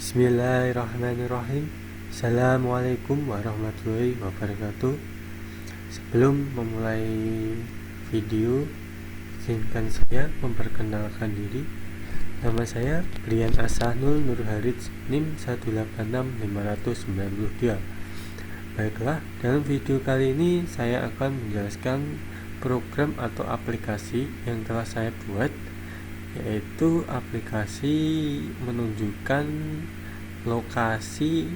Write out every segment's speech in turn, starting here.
Bismillahirrahmanirrahim. Assalamualaikum warahmatullahi wabarakatuh. Sebelum memulai video, izinkan saya memperkenalkan diri. Nama saya Brian Asanul Nurharij, NIM 186592. Baiklah, dalam video kali ini saya akan menjelaskan program atau aplikasi yang telah saya buat, yaitu aplikasi menunjukkan lokasi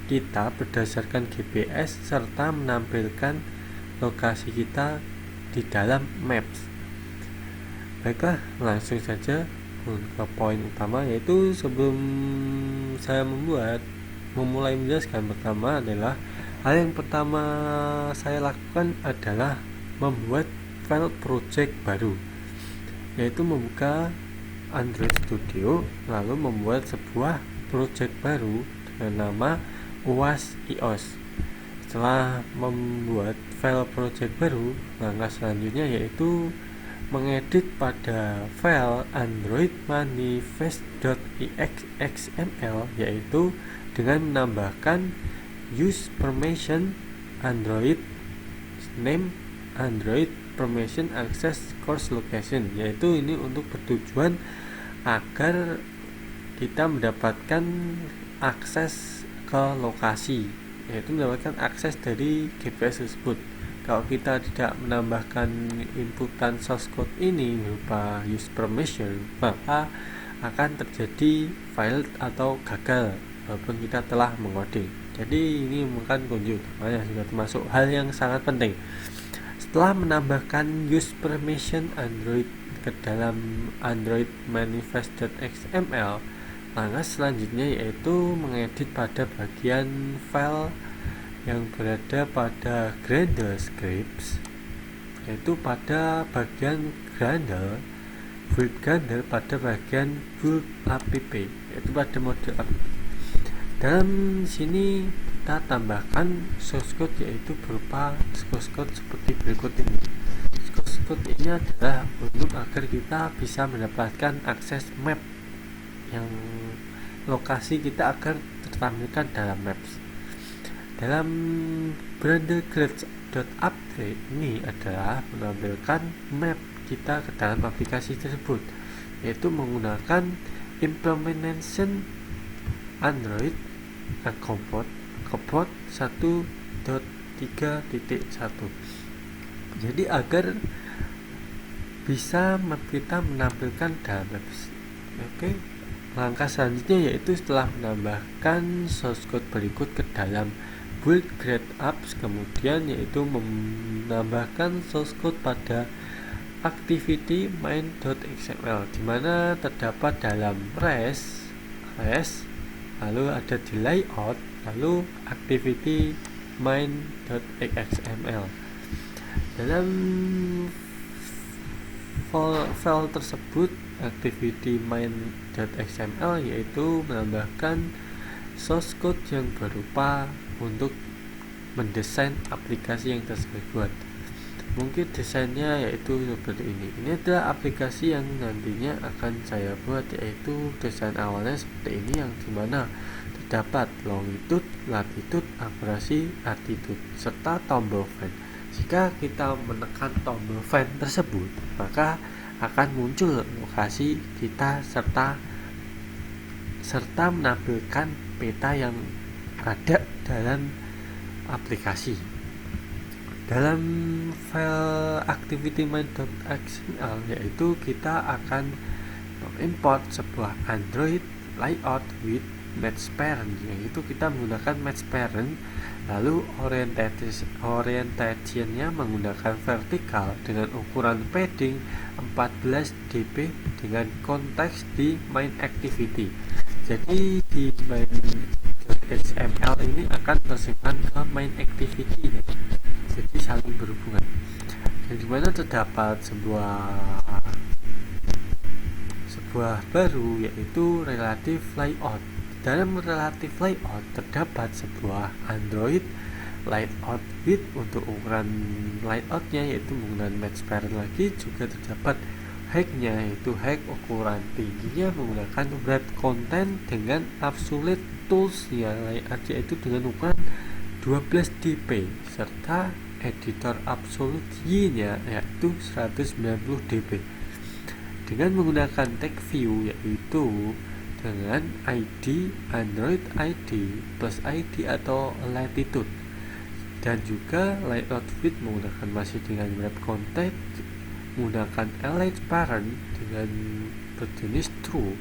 kita berdasarkan GPS serta menampilkan lokasi kita di dalam Maps. Baiklah, langsung saja ke poin utama, yaitu sebelum saya memulai menjelaskan, pertama adalah hal yang pertama saya lakukan adalah membuat file project baru, yaitu membuka Android Studio lalu membuat sebuah project baru dengan nama UAS-iOS. Setelah membuat file project baru, langkah selanjutnya yaitu mengedit pada file Android manifest.xml, yaitu dengan menambahkan use permission Android name Android permission access course location, yaitu ini untuk bertujuan agar kita mendapatkan akses ke lokasi, yaitu mendapatkan akses dari GPS tersebut. Kalau kita tidak menambahkan inputan source code ini berupa use permission, maka akan terjadi failed atau gagal walaupun kita telah mengoding. Jadi ini merupakan kunci utamanya, juga termasuk hal yang sangat penting. Setelah menambahkan use permission Android ke dalam Android manifest.xml, langkah selanjutnya yaitu mengedit pada bagian file yang berada pada Gradle scripts, yaitu pada bagian Gradle, build Gradle pada bagian build app, yaitu pada mode app. Dalam sini kita tambahkan source code, yaitu berupa source code seperti berikut ini. Source code ini adalah untuk agar kita bisa mendapatkan akses map yang lokasi kita agar tertampilkan dalam Maps. Dalam brandgrades.upgrade ini adalah menampilkan map kita ke dalam aplikasi tersebut, yaitu menggunakan implementation Android Compot 1.3.1. Jadi agar bisa kita menampilkan dalam Maps. Oke. Langkah selanjutnya yaitu setelah menambahkan source code berikut ke dalam build grade apps, kemudian yaitu menambahkan source code pada activity main.xml, di mana terdapat dalam res, lalu ada di layout, lalu activity main.xml. Dalam file tersebut activity main.xml yaitu menambahkan source code yang berupa untuk mendesain aplikasi yang tersebut buat. Mungkin desainnya yaitu seperti ini. Ini adalah aplikasi yang nantinya akan saya buat, yaitu desain awalnya seperti ini, yang dimana terdapat longitude, latitude, abrasi, attitude, serta tombol fan. Jika kita menekan tombol fan tersebut, maka akan muncul lokasi kita serta menampilkan peta yang ada dalam aplikasi. Dalam file activity main.xml yaitu kita akan mengimport sebuah Android layout with match parent, yaitu kita menggunakan match parent, lalu orientationnya menggunakan vertikal dengan ukuran padding 14 dp dengan konteks di main activity. Jadi di main.xml ini akan tersimpan ke main activity, jadi saling berhubungan. Dan dimana terdapat sebuah baru, yaitu relative layout. Dalam relative layout terdapat sebuah Android layout width untuk ukuran layoutnya, yaitu menggunakan match parent lagi. Juga terdapat Hack-nya itu hack ukuran tingginya menggunakan wrap content dengan absolute tools-nya yaitu dengan ukuran 12 dp serta editor absolute Y-nya yaitu 190 dp dengan menggunakan tag view yaitu dengan ID Android ID plus ID atau latitude, dan juga layout width menggunakan masih dengan wrap content menggunakan elite parent dengan berjenis true,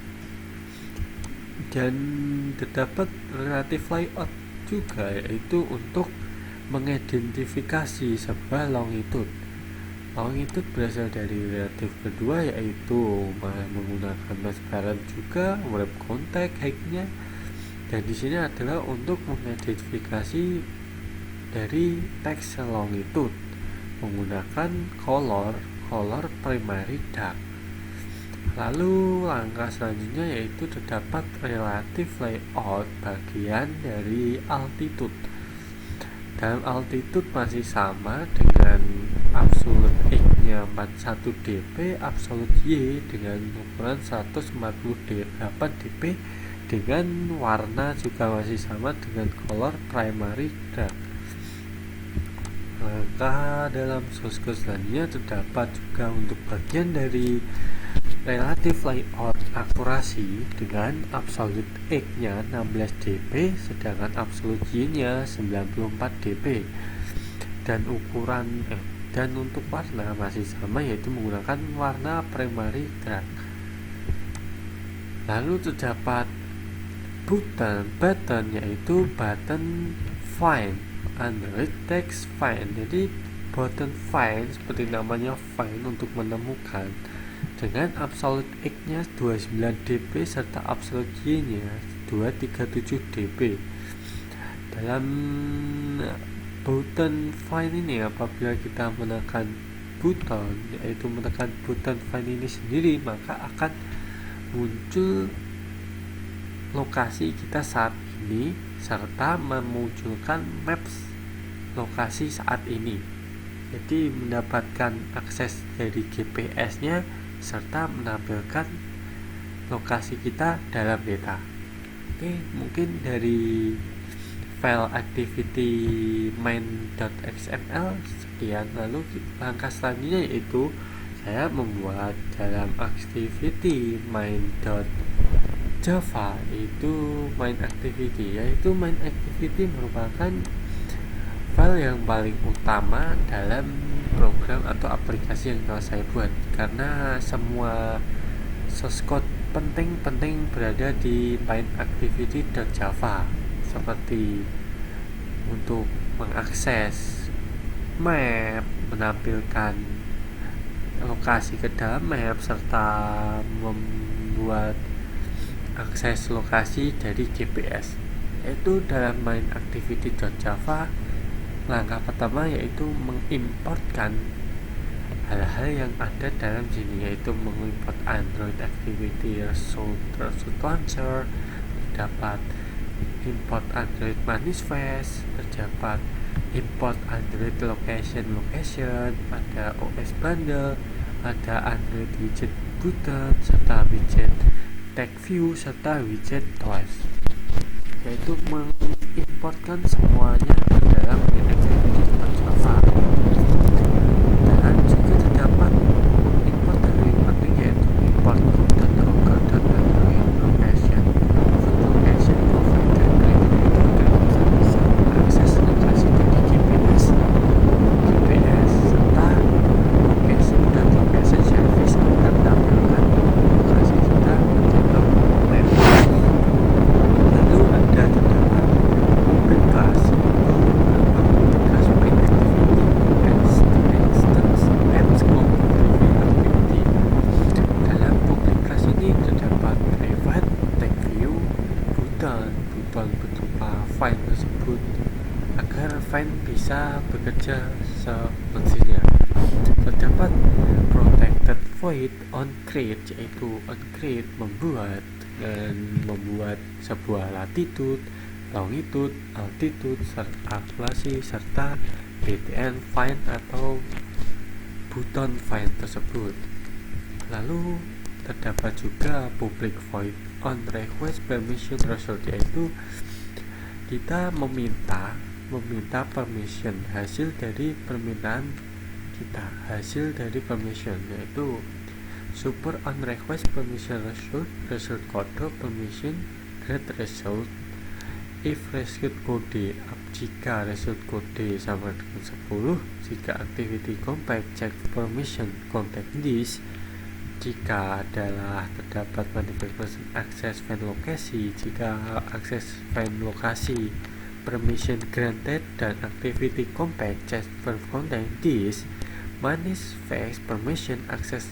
dan terdapat relative layout juga yaitu untuk mengidentifikasi sebuah longitude. Longitude berasal dari relatif kedua yaitu menggunakan mask parent juga wrap content hacknya, dan di sini adalah untuk mengidentifikasi dari teks longitude menggunakan color primary dark. Lalu langkah selanjutnya yaitu terdapat relative layout bagian dari altitude. Dalam altitude masih sama dengan absolute X-nya 41 dp, absolute Y dengan ukuran 148 dp, dengan warna juga masih sama dengan color primary dark. Maka dalam source code selanjutnya terdapat juga untuk bagian dari relative layout akurasi dengan absolute X-nya 16 dp sedangkan absolute Y-nya 94 dp, dan ukuran dan untuk warna masih sama yaitu menggunakan warna primary dark. Lalu terdapat button yaitu button find Android text find. Jadi button find seperti namanya find untuk menemukan dengan absolute X-nya 29 dp serta absolute Y-nya 237 dp. Dalam button find ini apabila kita menekan button yaitu menekan button find ini sendiri maka akan muncul lokasi kita saat ini serta memunculkan maps lokasi saat ini. Jadi mendapatkan akses dari GPS-nya serta menampilkan lokasi kita dalam data. Oke, mungkin dari file activity main.xml sekian. Lalu langkah selanjutnya yaitu saya membuat dalam activity main.java itu main activity, yaitu main activity merupakan file yang paling utama dalam program atau aplikasi yang telah saya buat, karena semua source code penting berada di main activity.java, seperti untuk mengakses map, menampilkan lokasi ke dalam map, serta membuat akses lokasi dari GPS. Yaitu dalam main activity.java langkah pertama yaitu mengimportkan hal-hal yang ada dalam sini, yaitu mengimport Android Activity Result Launcher, terdapat import Android Manifest, terdapat import Android Location, ada OS Bundle, ada Android Widget Button, serta widget Tag View, serta widget Toys, yaitu mengimportkan semuanya ke dalam Java. Dan juga terdapat import dari penting yaitu import .rocker.android location, location provider bisa akses lokasi dari GPS serta location service akan menampilkan lokasi kita dalam map. Lalu ada terdapat open class main activity instance app scope activity. Dalam public class ini terdapat private tag view button berupa file tersebut agar file bisa bekerja semestinya. Terdapat protected void on create, yaitu on create membuat sebuah latitude, longitude, altitude, serta akurasi, serta btn find atau button find tersebut. Lalu terdapat juga public void on request permission threshold, yaitu kita meminta permission hasil dari permintaan kita, hasil dari permission, yaitu super on request permission result kode permission grade result if result kode jika result kode sama dengan 10, jika activity compact check permission contact this, jika adalah terdapat manifest access fan lokasi, jika akses fan lokasi permission granted dan activity compact check contact this, manifest permission access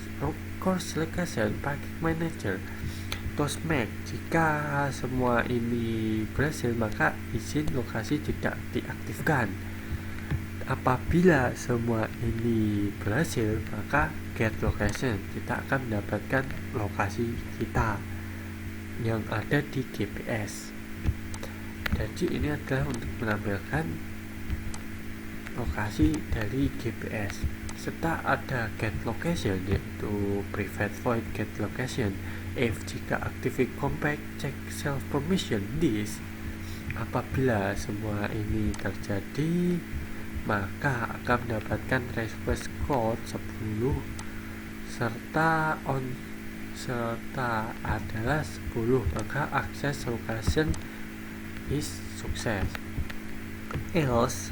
course location parking manager Toastmate. Jika semua ini berhasil, maka izin lokasi tidak diaktifkan. Apabila semua ini berhasil, maka get location, kita akan mendapatkan lokasi kita yang ada di GPS. Jadi ini adalah untuk menampilkan lokasi dari GPS. Serta ada get location, yaitu private void get location if jika activate compact check self permission this. Apabila semua ini terjadi, maka akan mendapatkan request code 10 serta adalah 10, maka akses location is sukses. Else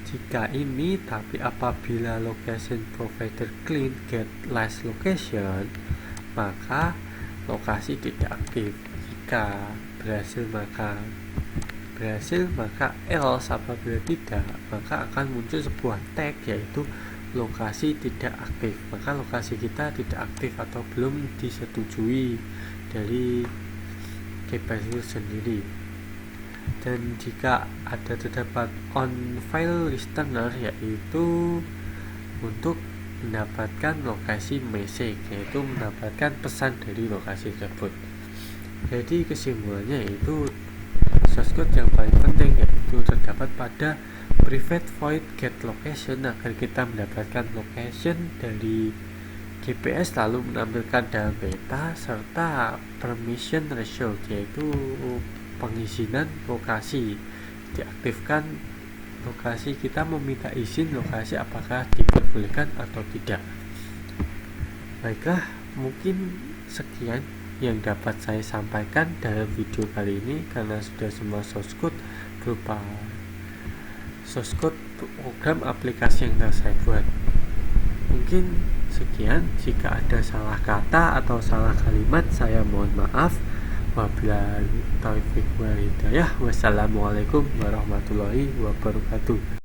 jika ini tapi apabila location provider clean get last location, maka lokasi tidak aktif. Jika berhasil maka else, apabila tidak maka akan muncul sebuah tag yaitu lokasi tidak aktif, maka lokasi kita tidak aktif atau belum disetujui dari GPS itu sendiri. Dan jika ada terdapat on file listener, yaitu untuk mendapatkan lokasi message, yaitu mendapatkan pesan dari lokasi tersebut. Jadi kesimpulannya itu source code yang paling penting yaitu terdapat pada private void get location agar kita mendapatkan location dari GPS lalu menampilkan dalam beta, serta permission threshold yaitu pengizinan lokasi, diaktifkan lokasi, kita meminta izin lokasi apakah diperbolehkan atau tidak. Baiklah, mungkin sekian yang dapat saya sampaikan dalam video kali ini, karena sudah semua source code berupa source code program aplikasi yang telah saya buat. Mungkin sekian, jika ada salah kata atau salah kalimat saya mohon maaf. Wabillahi taufiq wal hidayah. Wassalamualaikum warahmatullahi wabarakatuh.